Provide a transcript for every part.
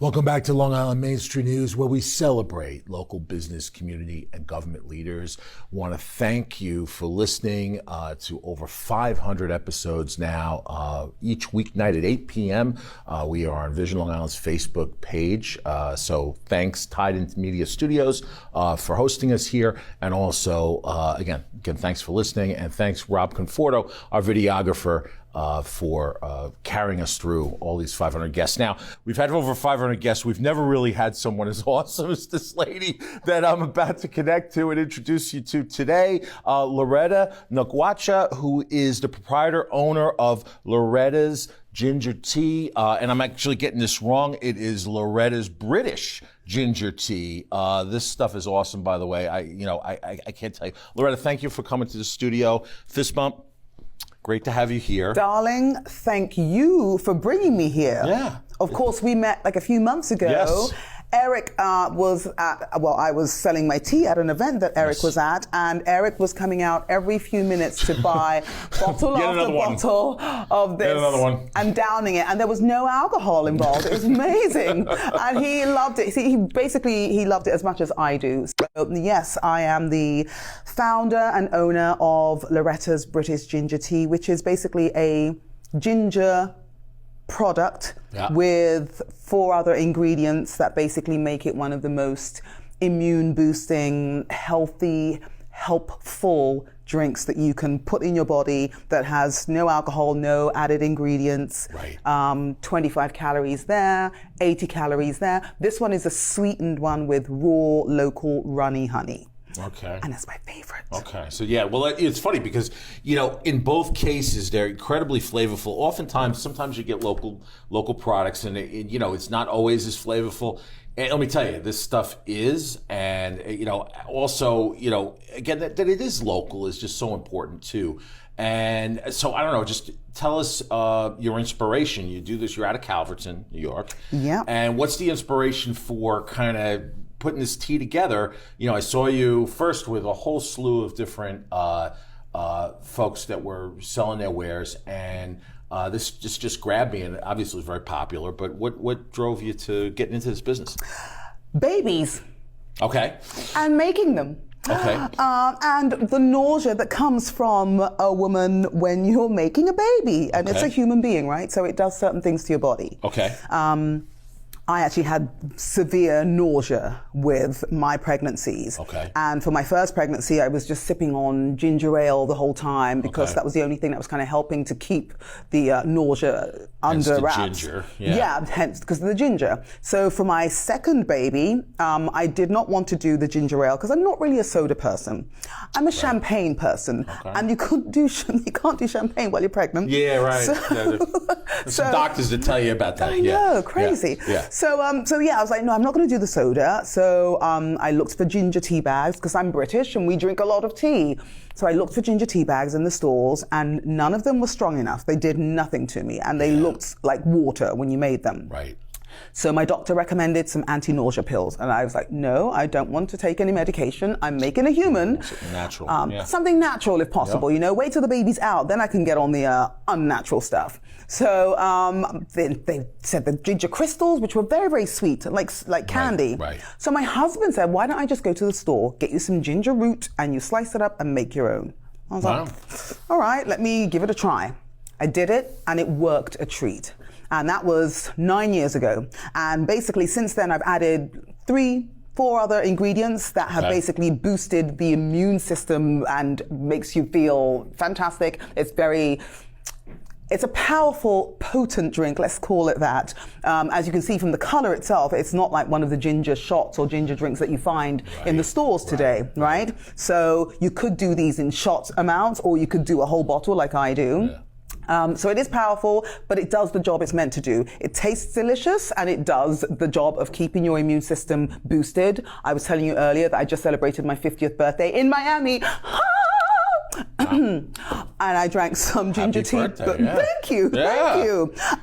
Welcome back to Long Island Main Street News, where we celebrate local business, community, and government leaders. Want to thank you for listening to over 500 episodes now. Each weeknight at 8 p.m., we are on Vision Long Island's Facebook page. So thanks, Tide Media Studios, for hosting us here. And also, again, thanks for listening. And thanks, Rob Conforto, our videographer, for carrying us through all these 500 guests. Now, we've had over 500 guests. We've never really had someone as awesome as this lady that I'm about to connect to and introduce you to today, Lauretta Nkwacha, who is the proprietor owner of Lauretta's Ginger Tea. And I'm actually getting this wrong. It is Lauretta's British Ginger Tea. This stuff is awesome, by the way. I can't tell you. Lauretta, thank you for coming to the studio. Fist bump. Great to have you here. Darling, thank you for bringing me here. Yeah. Of course, we met like a few months ago. Yes. Eric was at, I was selling my tea at an event that Eric was at, and Eric was coming out every few minutes to buy bottle after bottle of this and downing it. And there was no alcohol involved. It was amazing. And he loved it. See, he loved it as much as I do. So, yes, I am the founder and owner of Lauretta's British Ginger Tea, which is basically a ginger product with 4 other ingredients that basically make it one of the most immune boosting, healthy, helpful drinks that you can put in your body that has no alcohol, no added ingredients. Right. 25 calories there, 80 calories there. This one is a sweetened one with raw, local runny honey. Okay. And that's my favorite. Okay. So yeah, well, it's funny because, in both cases, they're incredibly flavorful. Oftentimes, sometimes you get local products and it's not always as flavorful. And let me tell you, this stuff is, and also, again, that it is local is just so important too. And so, I don't know, just tell us your inspiration. You do this, you're out of Calverton, New York. Yeah. And what's the inspiration for kind of putting this tea together? I saw you first with a whole slew of different folks that were selling their wares, and this just grabbed me, and obviously it's very popular. But what drove you to getting into this business? Babies. Okay. And making them. Okay. And the nausea that comes from a woman when you're making a baby. And it's a human being, right? So it does certain things to your body. Okay. I actually had severe nausea with my pregnancies. Okay. And for my first pregnancy, I was just sipping on ginger ale the whole time because that was the only thing that was kind of helping to keep the nausea under wraps. Hence the ginger. Yeah, hence because of the ginger. So for my second baby, I did not want to do the ginger ale because I'm not really a soda person. I'm a champagne person, and you can't do champagne while you're pregnant. Yeah, right. There's some doctors that tell you about that. I know, crazy. Yeah. So I was like, no, I'm not going to do the soda. So I looked for ginger tea bags because I'm British and we drink a lot of tea. So I looked for ginger tea bags in the stores, and none of them were strong enough. They did nothing to me, and they looked like water when you made them. Right. So my doctor recommended some anti-nausea pills, and I was like, no, I don't want to take any medication. I'm making a human. Something natural. Something natural if possible, wait till the baby's out, then I can get on the unnatural stuff. So they said the ginger crystals, which were very, very sweet, like candy. Right. So my husband said, why don't I just go to the store, get you some ginger root, and you slice it up and make your own. I was like, all right, let me give it a try. I did it, and it worked a treat. And that was 9 years ago. And basically since then I've added 3-4 other ingredients that have basically boosted the immune system and makes you feel fantastic. It's a powerful, potent drink, let's call it that. As you can see from the color itself, it's not like one of the ginger shots or ginger drinks that you find in the stores today, right? So you could do these in shot amounts, or you could do a whole bottle like I do. Yeah. So it is powerful, but it does the job it's meant to do. It tastes delicious, and it does the job of keeping your immune system boosted. I was telling you earlier that I just celebrated my 50th birthday in Miami. And I drank some ginger tea. Thank you.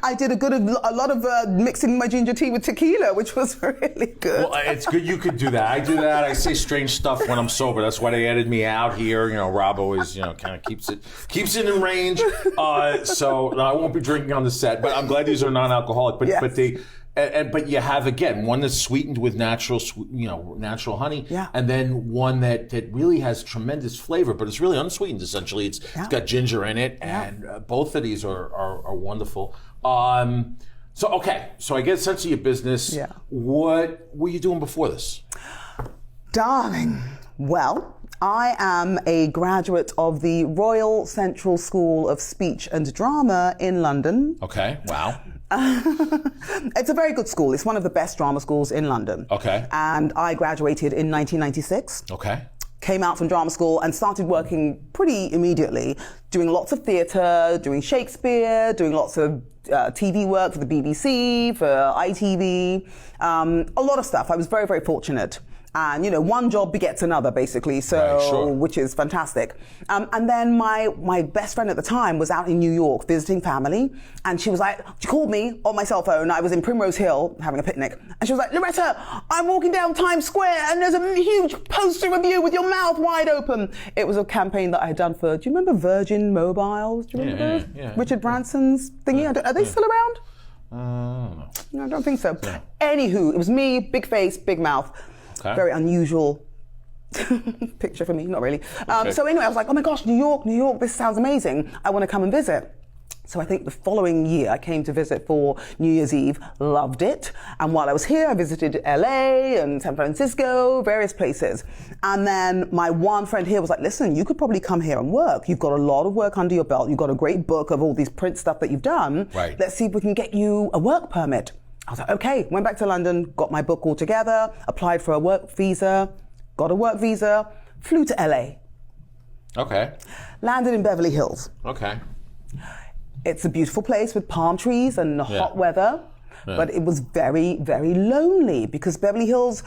I did a lot of mixing my ginger tea with tequila, which was really good. Well, it's good you could do that. I do that. I say strange stuff when I'm sober. That's why they edited me out here. Rob always, kind of keeps it in range. So no, I won't be drinking on the set. But I'm glad these are non-alcoholic. But But you have, again, one that's sweetened with natural honey, and then one that really has tremendous flavor, but it's really unsweetened. Essentially, it's got ginger in it, and both of these are wonderful. So I get a sense of your business. Yeah. What were you doing before this? Darling, well, I am a graduate of the Royal Central School of Speech and Drama in London. Okay, wow. It's a very good school. It's one of the best drama schools in London. Okay. And I graduated in 1996. Okay. Came out from drama school and started working pretty immediately, doing lots of theatre, doing Shakespeare, doing lots of TV work for the BBC, for ITV, a lot of stuff. I was very, very fortunate. And, one job begets another, basically, which is fantastic. And then my best friend at the time was out in New York visiting family, and she called me on my cell phone. I was in Primrose Hill having a picnic, and she was like, Lauretta, I'm walking down Times Square, and there's a huge poster of you with your mouth wide open. It was a campaign that I had done for, do you remember Virgin Mobiles? Do you remember those? Yeah. Richard Branson's thingy? Are they still around? No, I don't think so. Yeah. Anywho, it was me, big face, big mouth. Okay. Very unusual picture for me, not really. So anyway, I was like, oh my gosh, New York, this sounds amazing. I want to come and visit. So I think the following year I came to visit for New Year's Eve, loved it. And while I was here, I visited LA and San Francisco, various places. And then my one friend here was like, listen, you could probably come here and work. You've got a lot of work under your belt. You've got a great book of all these print stuff that you've done. Right. Let's see if we can get you a work permit. I was like, okay, went back to London, got my book all together, applied for a work visa, got a work visa, flew to LA. Okay. Landed in Beverly Hills. Okay. It's a beautiful place with palm trees and hot weather, but it was very, very lonely because Beverly Hills,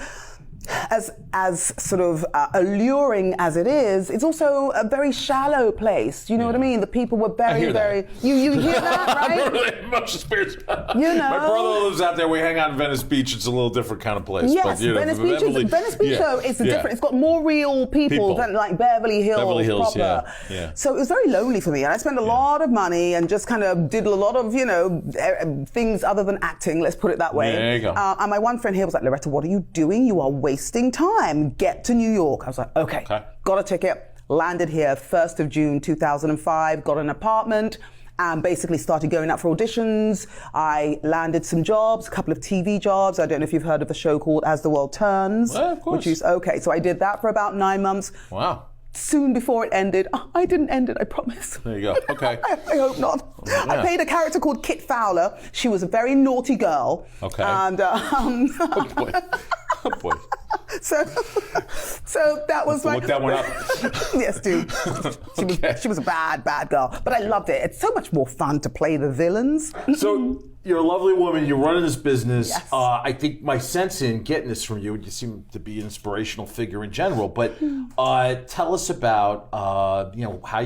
as sort of alluring as it is, it's also a very shallow place. You know what I mean? The people were very, very... You hear that, right? I don't really have much experience. My brother lives out there. We hang out in Venice Beach. It's a little different kind of place. Yes, but, Venice Beach, though, it's different. It's got more real people than like Beverly Hills proper. Yeah. So it was very lonely for me. And I spent a lot of money and just kind of did a lot of, things other than acting, let's put it that way. There you go. And my one friend here was like, Lauretta, what are you doing? You are wasting time. Get to New York. I was like, okay. Got a ticket, landed here 1st of June 2005, got an apartment, and basically started going out for auditions. I landed some jobs, a couple of TV jobs. I don't know if you've heard of the show called As the World Turns. Well, of course. So I did that for about 9 months. Wow. Soon before it ended, I didn't end it, I promise. There you go, okay. I hope not. Yeah. I played a character called Kit Fowler. She was a very naughty girl. Okay. And, oh boy. Oh boy. So that was like... Look that one up. Yes, dude. She was a bad girl. But I loved it. It's so much more fun to play the villains. So you're a lovely woman. You're running this business. Yes. I think my sense in getting this from you, you seem to be an inspirational figure in general. But tell us about how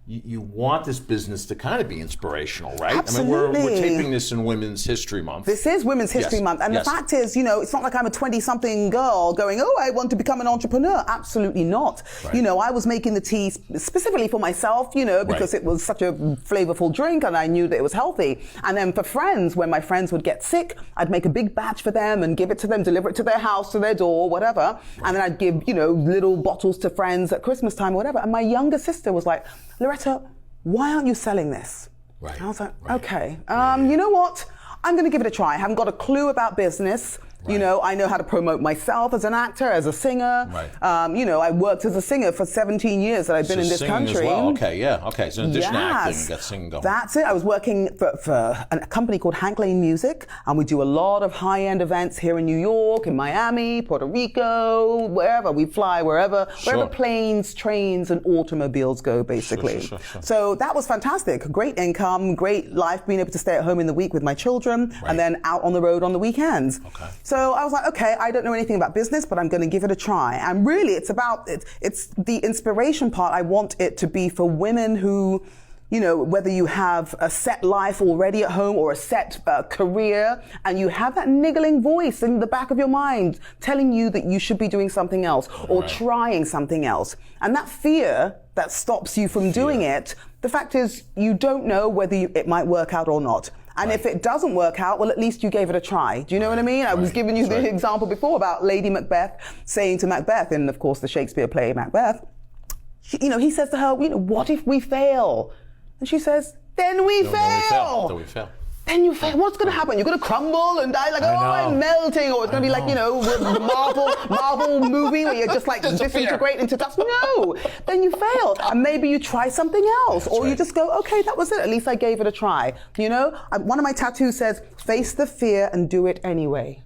you want this business to kind of be inspirational, right? Absolutely. I mean, we're taping this in Women's History Month. This is Women's History Month. And the fact is, it's not like I'm a 20-something girl going, I want to become an entrepreneur. Absolutely not. Right. I was making the tea specifically for myself, because it was such a flavorful drink and I knew that it was healthy. And then for friends, when my friends would get sick, I'd make a big batch for them and give it to them, deliver it to their house, to their door, whatever. Right. And then I'd give, little bottles to friends at Christmas time or whatever. And my younger sister was like, Lauretta, why aren't you selling this? Right. And I was like, okay, you know what? I'm going to give it a try. I haven't got a clue about business. Right. I know how to promote myself as an actor, as a singer. Right. I worked as a singer for 17 years that I've been in this country. As well. Okay, yeah. Okay, so in addition to acting, you got singing going. That's it. I was working for a company called Hank Lane Music, and we do a lot of high-end events here in New York, in Miami, Puerto Rico, wherever. We fly wherever planes, trains, and automobiles go, basically. Sure. So that was fantastic. Great income, great life, being able to stay at home in the week with my children, and then out on the road on the weekends. Okay. So I was like, okay, I don't know anything about business, but I'm going to give it a try. And really, it's the inspiration part. I want it to be for women who, whether you have a set life already at home or a set career, and you have that niggling voice in the back of your mind telling you that you should be doing something else or trying something else. And that fear that stops you from doing it, the fact is you don't know whether it might work out or not. And if it doesn't work out, well, at least you gave it a try. Do you know what I mean? I was giving you the example before about Lady Macbeth saying to Macbeth, in, of course, the Shakespeare play Macbeth, he says to her, what if we fail? And she says, then we fail. Then we fail. Then you fail. What's going to happen? You're going to crumble and die like, I'm melting. Or it's going to be like, the Marvel movie where you're just like disintegrate into dust. No. Then you fail. And maybe you try something else. Or you just go, okay, that was it. At least I gave it a try. One of my tattoos says, face the fear and do it anyway.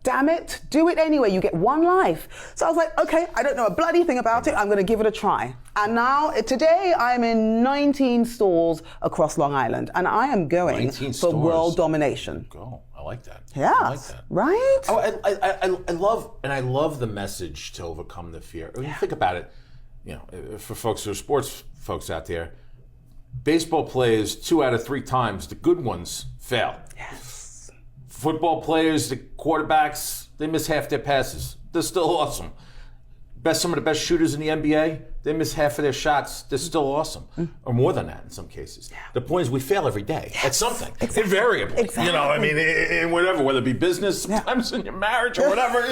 Damn it, do it anyway. You get one life. So I was like, okay, I don't know a bloody thing about it. I'm going to give it a try. And now, today, I'm in 19 stores across Long Island. And I am going for world domination. Go. I like that. Yeah. I like that. Right? Oh, I love the message to overcome the fear. When you think about it, for folks who are sports folks out there, baseball players 2 out of 3 times, the good ones fail. Yes. Football players, the quarterbacks, they miss half their passes. They're still awesome. Some of the best shooters in the NBA, they miss half of their shots. They're still awesome. Or more than that in some cases. Yeah. The point is we fail every day at something. Exactly. Invariably. Exactly. In whatever, whether it be business, sometimes in your marriage or whatever,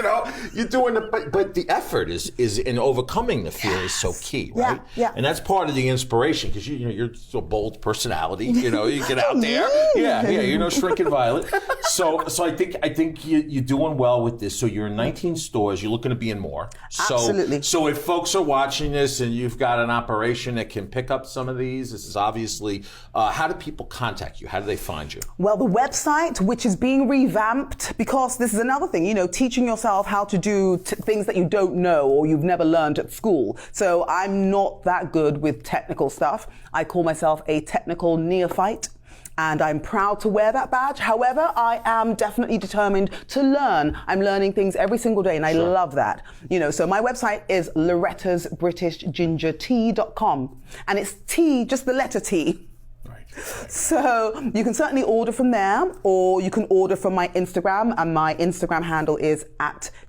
you're doing it. But the effort is in overcoming the fear is so key, right? Yeah. And that's part of the inspiration because you're so bold personality. You get out there. You're no shrinking violet. So I think you're doing well with this. So you're in 19 stores. You're looking to be in more. Absolutely. So if folks are watching this and you've got an operation that can pick up some of these, this is obviously, how do people contact you? How do they find you? Well, the website, which is being revamped, because this is another thing, teaching yourself how to do things that you don't know or you've never learned at school. So I'm not that good with technical stuff. I call myself a technical neophyte. And I'm proud to wear that badge. However, I am definitely determined to learn. I'm learning things every single day, and I love that. So my website is lorettasbritishgingertea.com. And it's T, just the letter T. Right. So you can certainly order from there, or you can order from my Instagram. And my Instagram handle is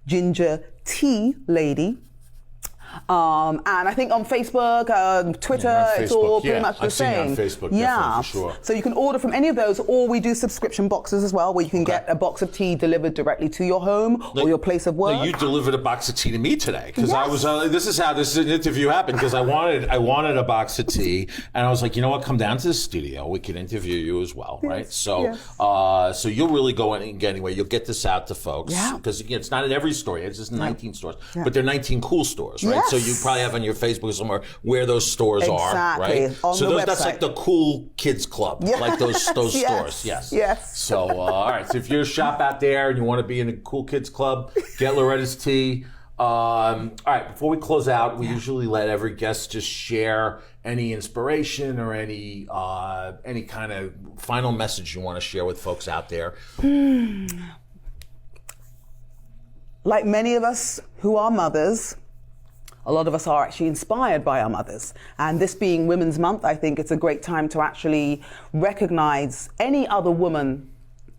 @gingertealady. And I think on Facebook, Twitter, it's all pretty much the same. On Facebook, for sure. So you can order from any of those, or we do subscription boxes as well, where you can get a box of tea delivered directly to your home or your place of work. You delivered a box of tea to me today because I was. This is how this interview happened because I wanted a box of tea, and I was like, you know what, come down to the studio. We can interview you as well, right? So, so you'll really go in and get anyway. You'll get this out to folks because it's not in every store. It's just 19 stores, but they're 19 cool stores, right? So you probably have on your Facebook somewhere where those stores are, right? On the website. That's like the cool kids club, like those stores. Yes. So all right. So if you're a shop out there and you want to be in a cool kids club, get Lauretta's tea. All right. Before we close out, we usually let every guest just share any inspiration or any kind of final message you want to share with folks out there. Like many of us who are mothers, a lot of us are actually inspired by our mothers. And this being Women's Month, I think it's a great time to actually recognize any other woman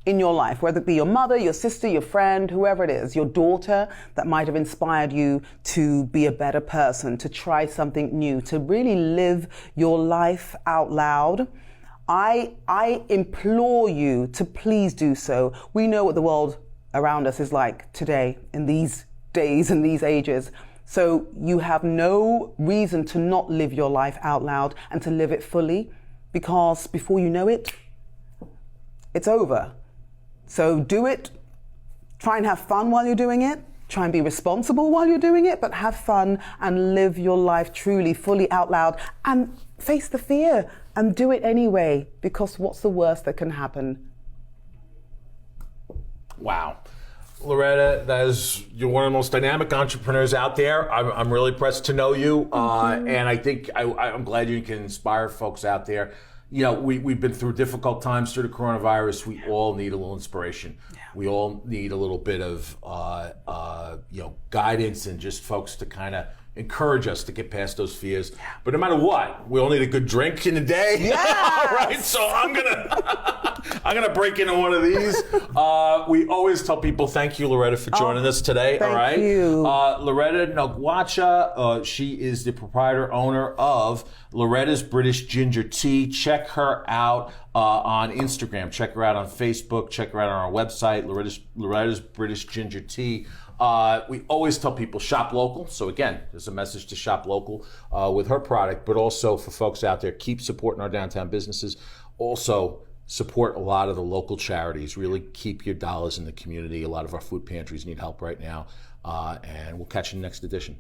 in your life, whether it be your mother, your sister, your friend, whoever it is, your daughter that might have inspired you to be a better person, to try something new, to really live your life out loud. I implore you to please do so. We know what the world around us is like today, in these days and these ages. So you have no reason to not live your life out loud and to live it fully, because before you know it, it's over. So do it. Try and have fun while you're doing it. Try and be responsible while you're doing it, but have fun and live your life truly, fully out loud, and face the fear and do it anyway, because what's the worst that can happen? Wow. Lauretta, you're one of the most dynamic entrepreneurs out there. I'm really impressed to know you, and I think I'm glad you can inspire folks out there. We've been through difficult times through the coronavirus. We all need a little inspiration. Yeah. We all need a little bit of guidance and just folks to kind of encourage us to get past those fears. Yeah. But no matter what, we all need a good drink in the day. Yeah. Right? So I'm I'm going to break into one of these. We always tell people thank you, Lauretta, for joining us today. Thank all right. you. Lauretta Nagwacha, she is the proprietor owner of Loretta's British Ginger Tea. Check her out on Instagram. Check her out on Facebook. Check her out on our website, Loretta's British Ginger Tea. We always tell people shop local. So again, there's a message to shop local with her product, but also for folks out there, keep supporting our downtown businesses. Also, support a lot of the local charities. Really keep your dollars in the community. A lot of our food pantries need help right now. And we'll catch you in the next edition.